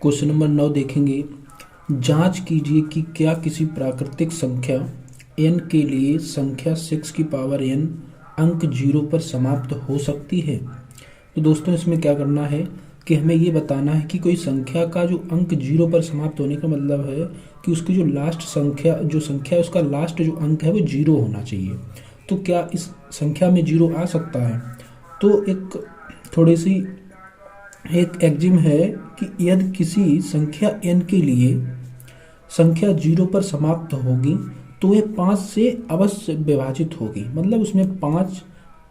Question number 9 देखेंगे। जांच कीजिए कि क्या किसी प्राकृतिक संख्या n के लिए संख्या 6 की पावर n अंक 0 पर समाप्त हो सकती है। तो दोस्तों इसमें क्या करना है कि हमें ये बताना है कि कोई संख्या का जो अंक 0 पर समाप्त होने का मतलब है कि उसकी जो लास्ट संख्या है उसका लास्ट जो अंक है वो 0 होना चाहिए। तो क्या इस संख्या में 0 आ सकता है? तो एक एग्जिम है कि यदि किसी संख्या n के लिए संख्या 0 पर समाप्त होगी तो यह 5 से अवश्य विभाजित होगी, मतलब उसमें 5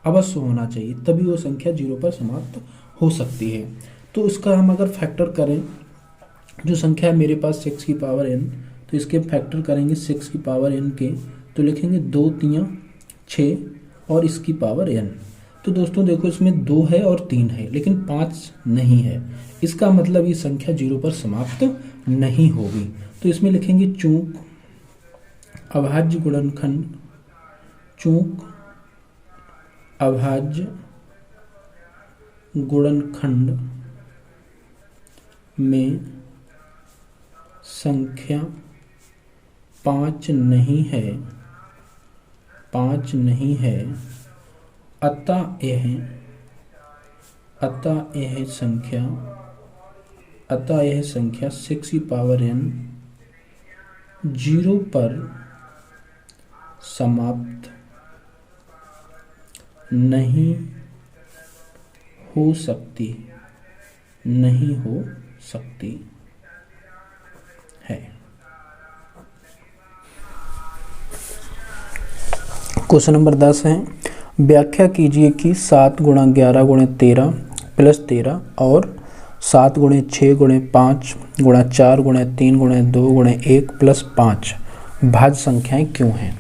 अवश्य होना चाहिए तभी वो संख्या 0 पर समाप्त हो सकती है। तो इसका हम अगर फैक्टर करें, जो संख्या है मेरे पास 6 की पावर n, तो इसके फैक्टर करेंगे 6 की पावर n के, तो लिखेंगे 2 3 6 और इसकी पावर n। तो दोस्तों देखो इसमें 2 है और 3 है लेकिन 5 नहीं है, इसका मतलब ये संख्या 0 पर समाप्त नहीं होगी। तो इसमें लिखेंगे चूक अभाज्य गुणनखंड में संख्या 5 नहीं है, अतः यह संख्या 6 की पावर n 0 पर समाप्त नहीं हो सकती है। क्वेश्चन नंबर 10 है, व्याख्या कीजिए कि 7 × 11 × 13 प्लस 13 और 7 × 6 × 5 × 4 × 3 × 2 × 1 प्लस 5 भाज्य संख्याएं क्यों हैं।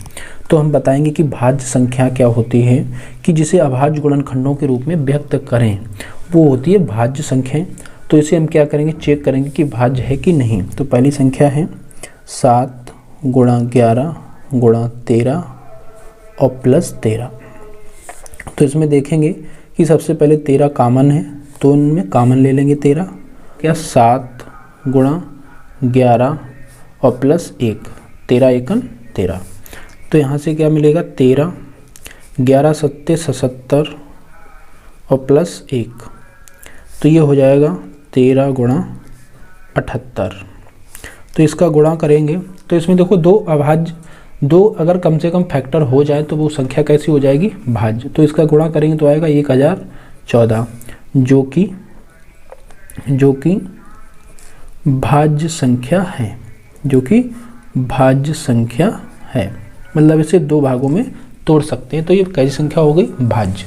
तो हम बताएंगे कि भाज्य संख्या क्या होती है कि जिसे अभाज्य गुणनखंडों के रूप में व्यक्त करें वो होती है भाज्य संख्याएं। तो इसे हम क्या करेंगे, चेक करेंगे कि भाज्य है कि नहीं। तो पहली संख्या है 7 × 11 × 13 और प्लस 13। तो इसमें देखेंगे कि सबसे पहले 13 कॉमन है तो इनमें कॉमन ले लेंगे 13। क्या 7 × 11 और प्लस 1, 13 एकन 13। तो यहाँ से क्या मिलेगा 13, 11 सत्ते 77 और प्लस 1, तो ये हो जाएगा 13 × 78। तो इसका गुणा करेंगे तो इसमें देखो दो अगर कम से कम फैक्टर हो जाए तो वो संख्या कैसी हो जाएगी, भाज्य। तो इसका गुणा करेंगे तो आएगा 1014 जो कि भाज्य संख्या है, मतलब इसे 2 भागों में तोड़ सकते हैं। तो ये कैसी संख्या हो गई, भाज्य।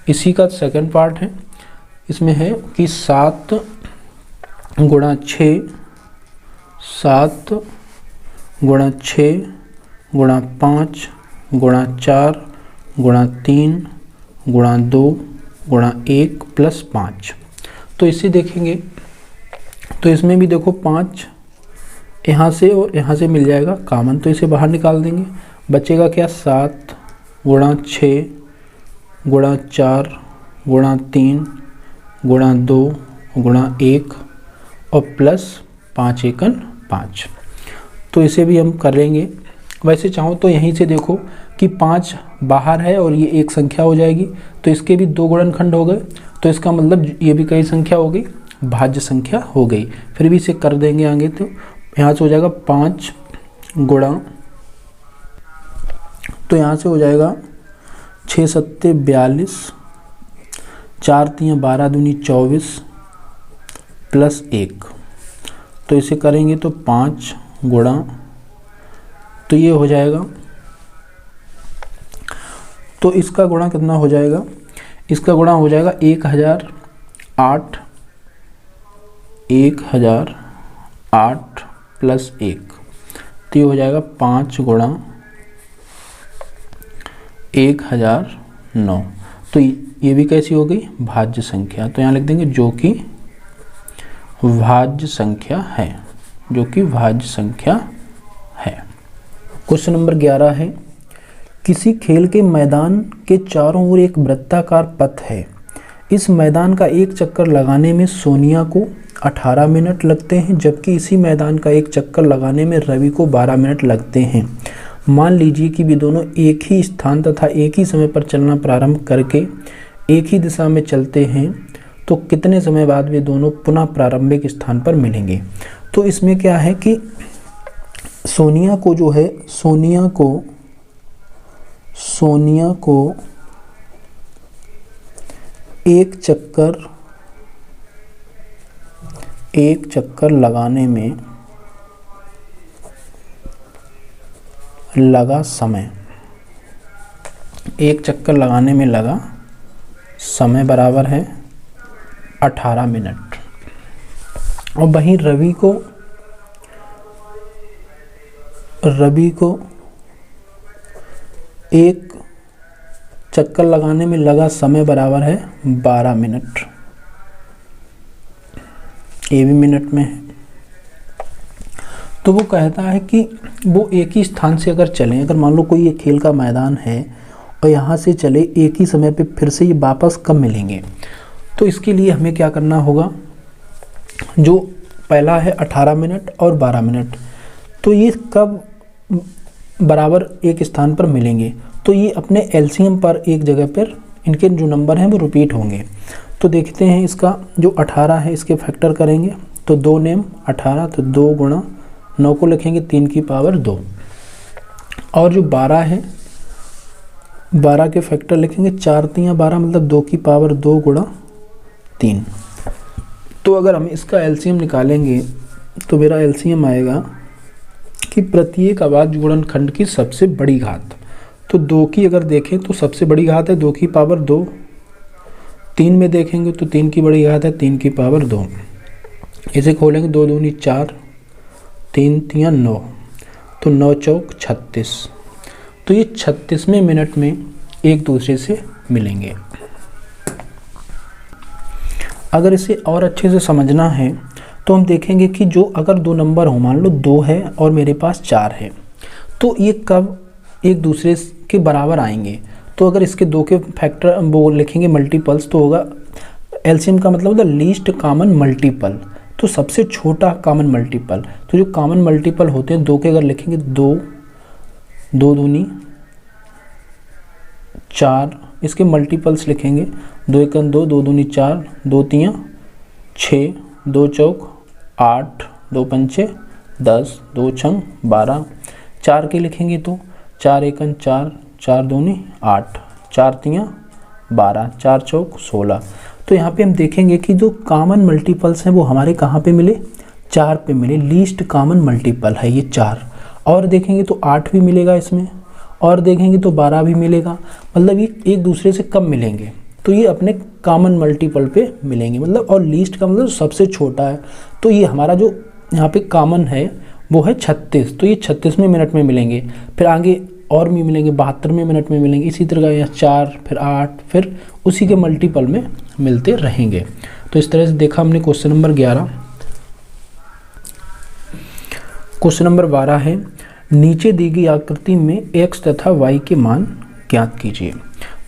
इसी का सेकंड पार्ट है, इसमें है कि 7 × 6 × 5 × 4 × 3 × 2 × 1 प्लस 5। तो इसे देखेंगे तो इसमें भी देखो 5 यहाँ से और यहाँ से मिल जाएगा कॉमन, तो इसे बाहर निकाल देंगे। बचेगा क्या 7 × 6 × 4 × 3 × 2 × 1 और प्लस 5 एकन 5। तो इसे भी हम कर लेंगे। वैसे चाहो तो यहीं से देखो कि 5 बाहर है और ये एक संख्या हो जाएगी, तो इसके भी 2 गुणनखंड हो गए, तो इसका मतलब ये भी कई संख्या हो गई, भाज्य संख्या हो गई। फिर भी इसे कर देंगे आगे, तो यहाँ से हो जाएगा 5 गुणा, तो यहाँ से हो जाएगा 6 सत्ते 42, 4 3 12 दूनी 24 प्लस 1। तो इसे करेंगे तो 5 गुणा, तो ये हो जाएगा, तो इसका गुणा कितना हो जाएगा, इसका गुणा हो जाएगा 1008 प्लस 1, तो ये हो जाएगा 5 गुणा 1009। तो ये भी कैसी हो गई, भाज्य संख्या। तो यहाँ लिख देंगे जो कि भाज्य संख्या है, क्वेश्चन नंबर 11 है, किसी खेल के मैदान के चारों ओर एक वृत्ताकार पथ है। इस मैदान का एक चक्कर लगाने में सोनिया को 18 मिनट लगते हैं, जबकि इसी मैदान का एक चक्कर लगाने में रवि को 12 मिनट लगते हैं। मान लीजिए कि वे दोनों एक ही स्थान तथा एक ही समय पर चलना प्रारंभ करके एक ही दिशा में चलते हैं, तो कितने समय बाद वे दोनों पुनः प्रारंभिक स्थान पर मिलेंगे। तो इसमें क्या है कि सोनिया को जो है, सोनिया को एक चक्कर लगाने में लगा समय, एक चक्कर लगाने में लगा समय बराबर है 18 मिनट। और वहीं रवि को एक चक्कर लगाने में लगा समय बराबर है 12 मिनट। ये भी मिनट में है। तो वो कहता है कि वो एक ही स्थान से अगर चलें, अगर मान लो कोई ये खेल का मैदान है और यहाँ से चले एक ही समय पे, फिर से ये वापस कब मिलेंगे। तो इसके लिए हमें क्या करना होगा, जो पहला है 18 मिनट और 12 मिनट, तो ये कब बराबर एक स्थान पर मिलेंगे। तो ये अपने एलसीएम पर एक जगह पर इनके जो नंबर हैं वो रिपीट होंगे। तो देखते हैं, इसका जो 18 है इसके फैक्टर करेंगे तो 2 नेम 18, तो 2 गुणा 9 को लिखेंगे 3 की पावर 2। और जो 12 है, 12 के फैक्टर लिखेंगे 4 तियाँ 12, मतलब 2 की पावर 2 गुणा 3। तो अगर हम इसका एलसीएम निकालेंगे तो मेरा एलसीएम आएगा कि प्रत्येक अभाज्य गुणनखंड की सबसे बड़ी घात, तो 2 की अगर देखें तो सबसे बड़ी घात है 2 की पावर 2। 3 में देखेंगे तो 3 की बड़ी घात है 3 की पावर 2। इसे खोलेंगे 2 दूनी 4, 3 तियाँ 9, तो 9 चौक 36। तो ये 36वें मिनट में एक दूसरे से मिलेंगे। अगर इसे और अच्छे से समझना है तो हम देखेंगे कि जो अगर 2 नंबर हो, मान लो 2 है और मेरे पास 4 है, तो ये कब एक दूसरे के बराबर आएंगे। तो अगर इसके 2 के फैक्टर वो लिखेंगे मल्टीपल्स, तो होगा एलसीएम का मतलब होता है लीस्ट कॉमन मल्टीपल, तो सबसे छोटा कॉमन मल्टीपल। तो जो कॉमन मल्टीपल होते हैं 2 के अगर लिखेंगे 2 दूनी 4, इसके मल्टीपल्स लिखेंगे 2 एकन 2, 2 दूनी 4, 2 तियाँ 6, 2 चौक 8, 2 पंचे 10, 2 छंग 12। 4 के लिखेंगे तो 4 एकन 4, 4 दूनी 8, 4 तियाँ 12, 4 चौक 16। तो यहाँ पे हम देखेंगे कि जो कॉमन मल्टीपल्स हैं वो हमारे कहाँ पे मिले, 4 पे मिले। लीस्ट कॉमन मल्टीपल है ये 4। और देखेंगे तो 8 भी मिलेगा इसमें, और देखेंगे तो 12 भी मिलेगा। मतलब ये एक दूसरे से कब मिलेंगे, तो ये अपने कॉमन मल्टीपल पे मिलेंगे। मतलब और लीस्ट का मतलब सबसे छोटा है। तो ये हमारा जो यहाँ पे कॉमन है वो है 36, तो ये 36वें मिनट में मिलेंगे। फिर आगे और भी मिलेंगे, 72वें मिनट में मिलेंगे। इसी तरह यहाँ 4, फिर 8, फिर उसी के मल्टीपल में मिलते रहेंगे। तो इस तरह से देखा हमने क्वेश्चन नंबर 11। क्वेश्चन नंबर 12 है, नीचे दी गई आकृति में x तथा y के मान ज्ञात कीजिए।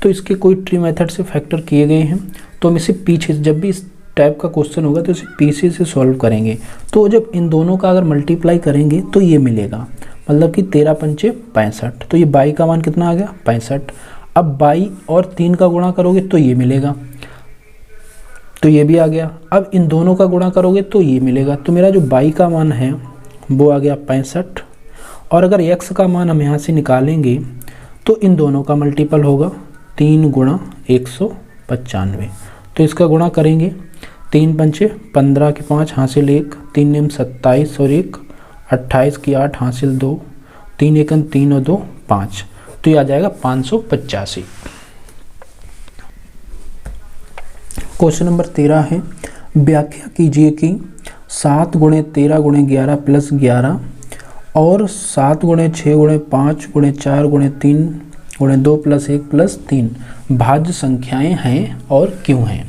तो इसके कोई ट्री मेथड से फैक्टर किए गए हैं, तो हम इसे पीछे, जब भी इस टाइप का क्वेश्चन होगा तो इसे पीछे से सॉल्व करेंगे। तो जब इन दोनों का अगर मल्टीप्लाई करेंगे तो ये मिलेगा, मतलब कि 13 पंचे 65। तो ये y का मान कितना आ गया 65। अब y और 3 का गुणा करोगे तो ये मिलेगा, तो ये भी आ गया। अब इन दोनों का गुणा करोगे तो ये मिलेगा। तो मेरा जो y का मान है वो आ गया 65। और अगर x का मान हम यहाँ से निकालेंगे तो इन दोनों का मल्टीपल होगा 3 गुणा 195। तो इसका गुणा करेंगे, 3 पंचे 15 के 5 हासिल 1, 3 नेम 27 और 1, 28 की 8 हासिल 2, 3 एकन 3 और 2 5। तो ये आ जाएगा 585। क्वेश्चन नंबर 13 है, व्याख्या कीजिए कि 7 गुणे 13 गुणे 11 प्लस 11 और 7 गुणे 6 गुणे 5 गुणे 4 गुणे 3 गुणे 2 प्लस 1 प्लस 3 भाज्य संख्याएं हैं और क्यों हैं।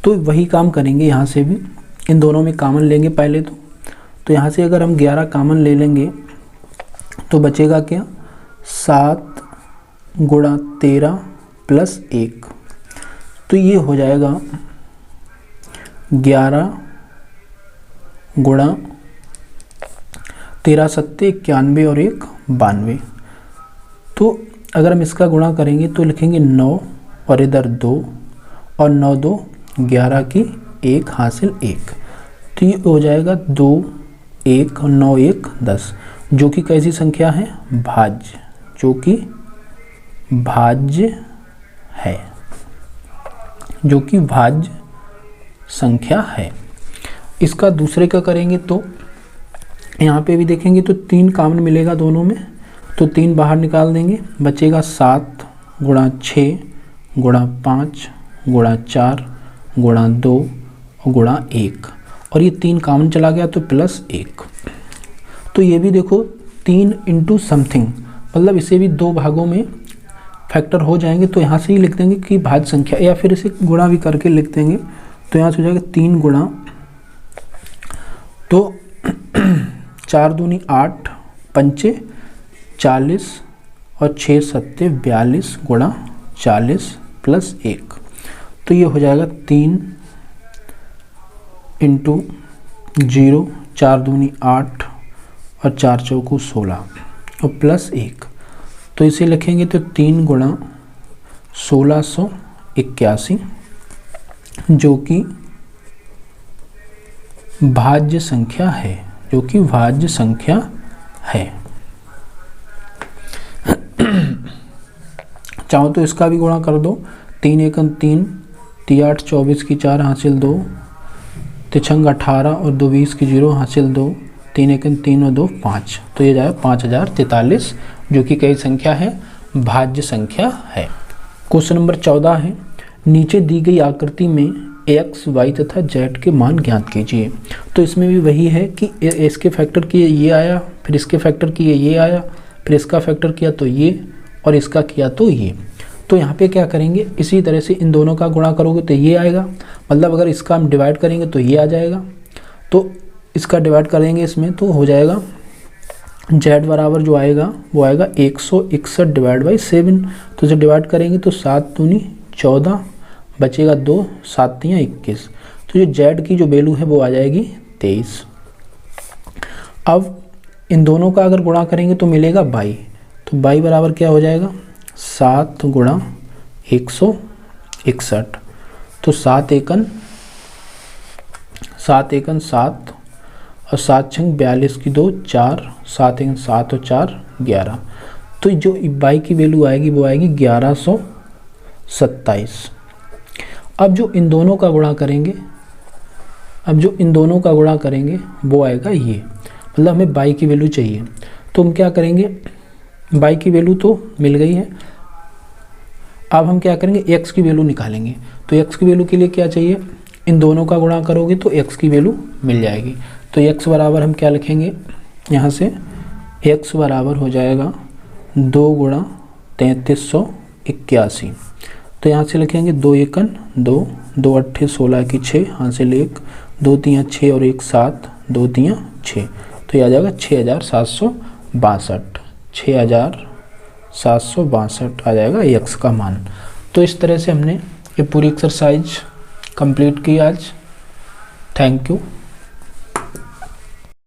तो वही काम करेंगे यहाँ से भी, इन दोनों में कॉमन लेंगे पहले तो यहाँ से अगर हम 11 कॉमन ले लेंगे तो बचेगा क्या 7 गुणा 13 प्लस 1, तो ये हो जाएगा 11 गुणा 13 सत्ते 91 और 1 92। तो अगर हम इसका गुणा करेंगे तो लिखेंगे 9 और इधर 2 और 9 2 11 की 1 हासिल 1। तो ये हो जाएगा 2 1 और 9 1 10, जो कि कैसी संख्या है? भाज्य, जो कि भाज्य है, जो कि भाज्य संख्या है। इसका दूसरे का करेंगे तो यहाँ पे भी देखेंगे तो 3 कॉमन मिलेगा दोनों में, तो 3 बाहर निकाल देंगे, बचेगा 7 गुणा 6 गुणा 5 गुणा 4 गुणा 2 और गुणा 1, और ये 3 कॉमन चला गया तो प्लस 1। तो ये भी देखो 3 इंटू समथिंग, मतलब इसे भी 2 भागों में फैक्टर हो जाएंगे, तो यहाँ से ही लिख देंगे कि भाज्य संख्या, या फिर इसे गुणा भी करके लिख देंगे। तो यहाँ से हो जाएगा 3 गुणा, तो 4 दूनी 8 पंचे 40 और 6 सत्ते 42 गुणा 40 प्लस 1। तो ये हो जाएगा 3 इंटू 0, 4 दूनी 8 और 4 चौकू 16 और प्लस 1। तो इसे लिखेंगे तो 3 गुणा 1681, जो कि भाज्य संख्या है, जो कि भाज्य संख्या है। चाहो तो इसका भी गुणा कर दो, 3 एकम 3 8 24 की 4 हासिल 2, 3 18 और 2 20 की 0 हासिल 2, 3 एकम 3 और 2 5। तो ये जाएगा 5043, जो कि कई संख्या है? भाज्य संख्या है। क्वेश्चन नंबर 14 है, नीचे दी गई आकृति में x, y तथा z के मान ज्ञात कीजिए। तो इसमें भी वही है कि इसके फैक्टर किए ये आया, फिर इसके फैक्टर किए ये आया, फिर इसका फैक्टर किया तो ये, और इसका किया तो ये। तो यहाँ पे क्या करेंगे, इसी तरह से इन दोनों का गुणा करोगे तो ये आएगा, मतलब अगर इसका हम डिवाइड करेंगे तो ये आ जाएगा। तो इसका डिवाइड करेंगे इसमें तो हो जाएगा z बराबर जो आएगा वो आएगा 161 डिवाइड बाई 7। तो इसे डिवाइड करेंगे तो 7 दूनी 14, बचेगा 2, 7 तियां 21। तो जो z की जो वैल्यू है वो आ जाएगी 23। अब इन दोनों का अगर गुणा करेंगे तो मिलेगा y, तो y बराबर क्या हो जाएगा 7 गुणा 161। तो 7 एकन 7 और 7 छंग 42 की 2 4, 7 एकन 7 और 4 11। तो जो y की वैल्यू आएगी वो आएगी 1127। अब जो इन दोनों का गुणा करेंगे, वो आएगा ये, मतलब हमें y की वैल्यू चाहिए। तो हम क्या करेंगे, y की वैल्यू तो मिल गई है, अब हम क्या करेंगे x की वैल्यू निकालेंगे। तो x की वैल्यू के लिए क्या चाहिए, इन दोनों का गुणा करोगे तो x की वैल्यू मिल जाएगी। तो x बराबर हम क्या लिखेंगे, यहाँ से x बराबर हो जाएगा 2 गुणा 3381। तो यहाँ से लिखेंगे 2 एकन 2, 2 अट्ठे 16 की 6 हासिल 1, 2 तियां 6 और 1 7, 2 तियां 6। तो ये आ जाएगा 6762, 6762 आ जाएगा x का मान। तो इस तरह से हमने ये पूरी एक्सरसाइज कंप्लीट की आज। Thank you.